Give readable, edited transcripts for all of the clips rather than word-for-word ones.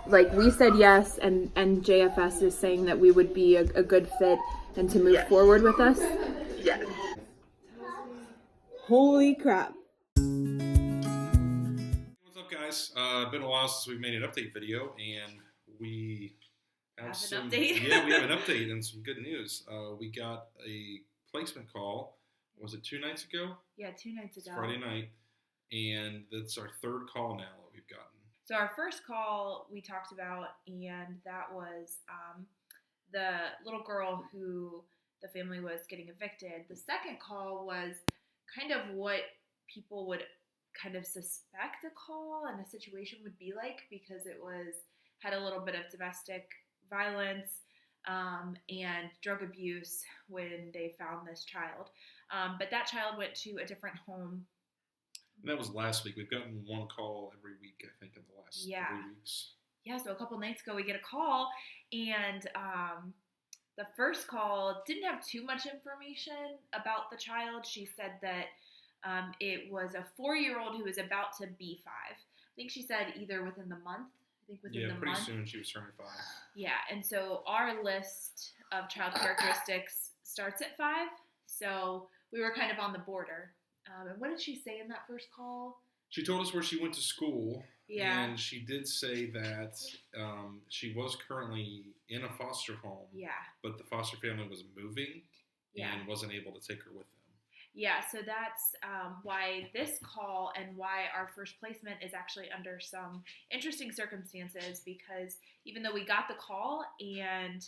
like we said yes, and JFS is saying that we would be a good fit and to move forward with us. Yes. Holy crap. What's up, guys? Been a while since we made an update video, and we have some update. Yeah, we have an update and some good news. We got a placement call. Was it 2 nights ago? Yeah, 2 nights ago. It's Friday night, and that's our third call now that we've gotten. So our first call we talked about, and that was the little girl who the family was getting evicted. The second call was kind of what people would kind of suspect a call and a situation would be like, because it had a little bit of domestic violence and drug abuse when they found this child. But that child went to a different home. And that was last week. We've gotten one call every week, I think, in the last 3 weeks. Yeah, so a couple nights ago we get a call, and the first call didn't have too much information about the child. She said that it was a 4-year-old who was about to be 5. I think she said either within the month. Yeah, pretty soon she was turning 5. Yeah, and so our list of child characteristics starts at 5, so we were kind of on the border. And what did she say in that first call? She told us where she went to school. Yeah. And she did say that she was currently in a foster home. Yeah. But the foster family was moving. Yeah. And wasn't able to take her with them. Yeah, so that's why this call and why our first placement is actually under some interesting circumstances, because even though we got the call and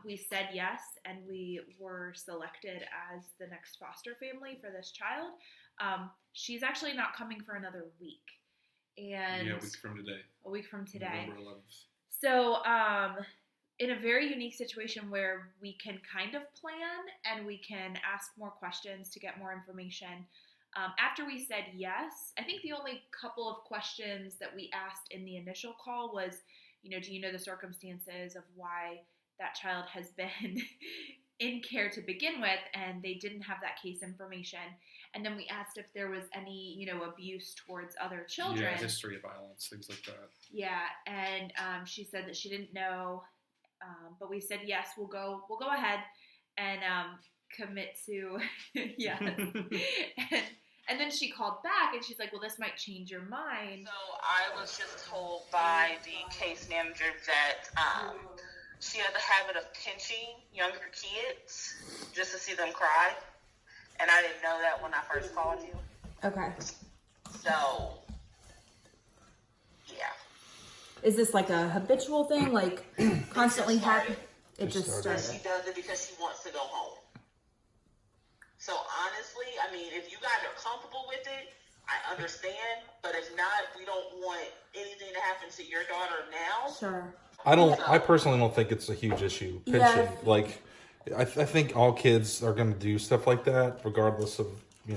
we said yes and we were selected as the next foster family for this child, she's actually not coming for another week. And yeah, a week from today. November 11th. So in a very unique situation where we can kind of plan and we can ask more questions to get more information. After we said yes, I think the only couple of questions that we asked in the initial call was, do you know the circumstances of why that child has been in care to begin with, and they didn't have that case information. And then we asked if there was any, abuse towards other children. Yeah, history of violence, things like that. Yeah, and she said that she didn't know, but we said yes, we'll go ahead and commit to yes. And then she called back and she's like, well, this might change your mind. So I was just told by the case manager that she has a habit of pinching younger kids just to see them cry. And I didn't know that when I first called you. Okay. So, yeah. Is this like a habitual thing? Like constantly happen? It just started. She does it because she wants to go home. So honestly, I mean, if you guys are comfortable with it, I understand. But if not, we don't want anything to happen to your daughter now. Sure. I personally don't think it's a huge issue. Pinching. Yeah. Like, I think all kids are going to do stuff like that, regardless of,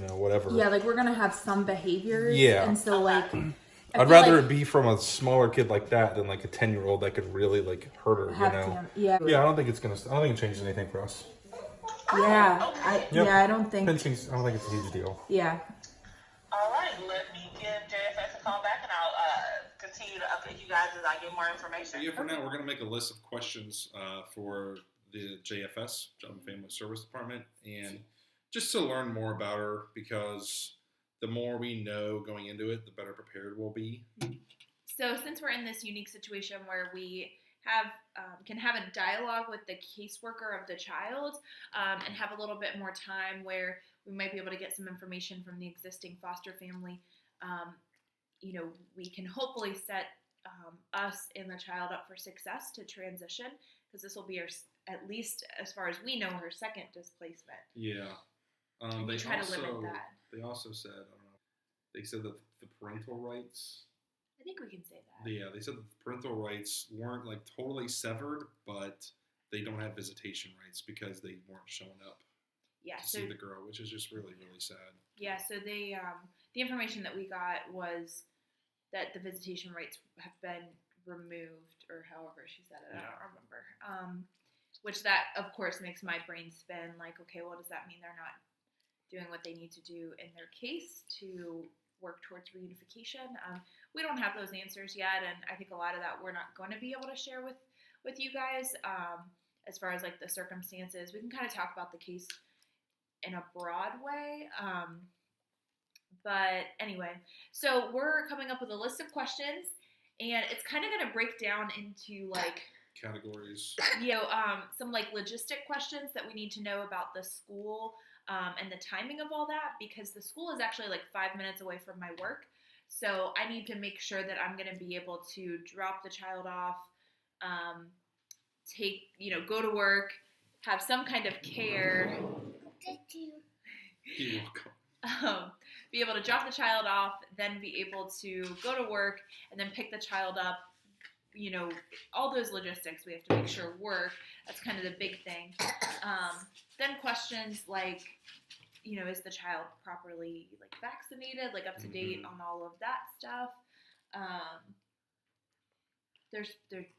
whatever. Yeah, like we're going to have some behaviors. Yeah. And so, like, I'd rather it be from a smaller kid like that than like a 10-year-old that could really like hurt her, Yeah. Yeah, I don't think it changes anything for us. Yeah. Yep. I don't think. I don't think it's a huge deal. Yeah. All right, let me give JFS a call back, and I'll continue to update you guys as I get more information. Yeah, for now, we're going to make a list of questions for the JFS, Job and Family Service Department, and just to learn more about her, because the more we know going into it, the better prepared we'll be. So since we're in this unique situation where we can have a dialogue with the caseworker of the child and have a little bit more time where we might be able to get some information from the existing foster family, we can hopefully set us and the child up for success to transition, because this will be at least as far as we know, her second displacement. Yeah. They try to limit that. They also said, they said that the parental rights. I think we can say that. Yeah, they said that the parental rights weren't like totally severed, but they don't have visitation rights because they weren't showing up to see the girl, which is just really, really sad. Yeah, so they the information that we got was that the visitation rights have been removed, or however she said it. I don't remember. Which that, of course, makes my brain spin. Like, okay, well, does that mean they're not doing what they need to do in their case to work towards reunification? we don't have those answers yet, and I think a lot of that we're not going to be able to share with you guys. As far as like the circumstances, we can kind of talk about the case in a broad way. But anyway, so we're coming up with a list of questions, and it's kind of going to break down into like categories. Some like logistic questions that we need to know about the school and the timing of all that, because the school is actually like 5 minutes away from my work. So I need to make sure that I'm going to be able to drop the child off, go to work, have some kind of care. You're welcome. Be able to drop the child off, then be able to go to work, and then pick the child up. All those logistics we have to make sure work. That's kind of the big thing. Then questions like, is the child properly like vaccinated, like up to date on all of that stuff? There's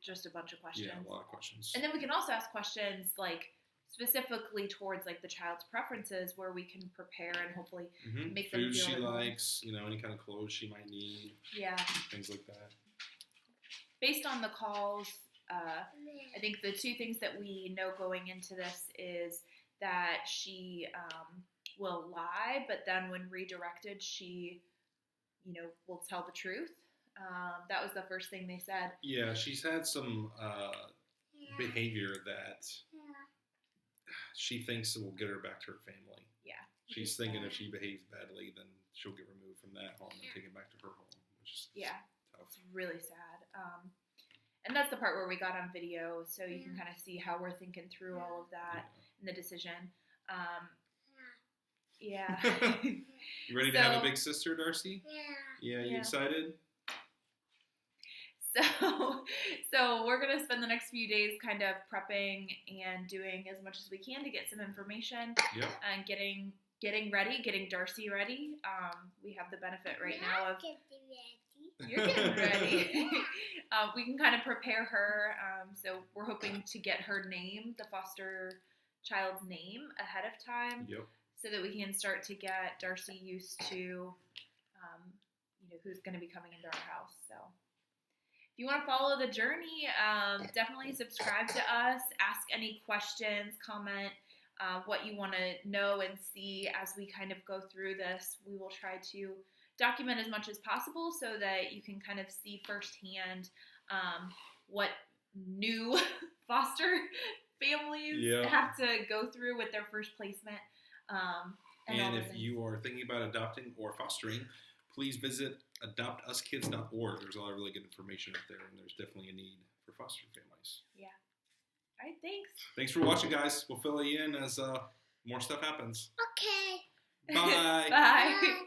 just a bunch of questions. Yeah, a lot of questions. And then we can also ask questions like specifically towards like the child's preferences, where we can prepare and hopefully make them food feel she at home. likes, any kind of clothes she might need. Yeah. Things like that. Based on the calls, I think the two things that we know going into this is that she will lie, but then when redirected, she, will tell the truth. That was the first thing they said. Yeah, she's had some behavior that she thinks will get her back to her family. Yeah. She's thinking if she behaves badly, then she'll get removed from that home and take it back to her home, which is tough. It's really sad. And that's the part where we got on video, so you can kind of see how we're thinking through all of that and the decision. Yeah. You ready to have a big sister, Darcy? Yeah. Yeah, you excited? So we're going to spend the next few days kind of prepping and doing as much as we can to get some information and getting ready, getting Darcy ready. We have the benefit right now of... You're getting ready. We can kind of prepare her. So we're hoping to get her name, the foster child's name, ahead of time. Yep. So that we can start to get Darcy used to, who's going to be coming into our house. So if you want to follow the journey, definitely subscribe to us. Ask any questions, comment what you want to know and see as we kind of go through this. We will try to document as much as possible so that you can kind of see firsthand what new foster families have to go through with their first placement. And if you are thinking about adopting or fostering, please visit adoptuskids.org. There's a lot of really good information up there, and there's definitely a need for foster families. Yeah. All right, thanks. Thanks for watching, guys. We'll fill you in as more stuff happens. Okay. Bye. Bye.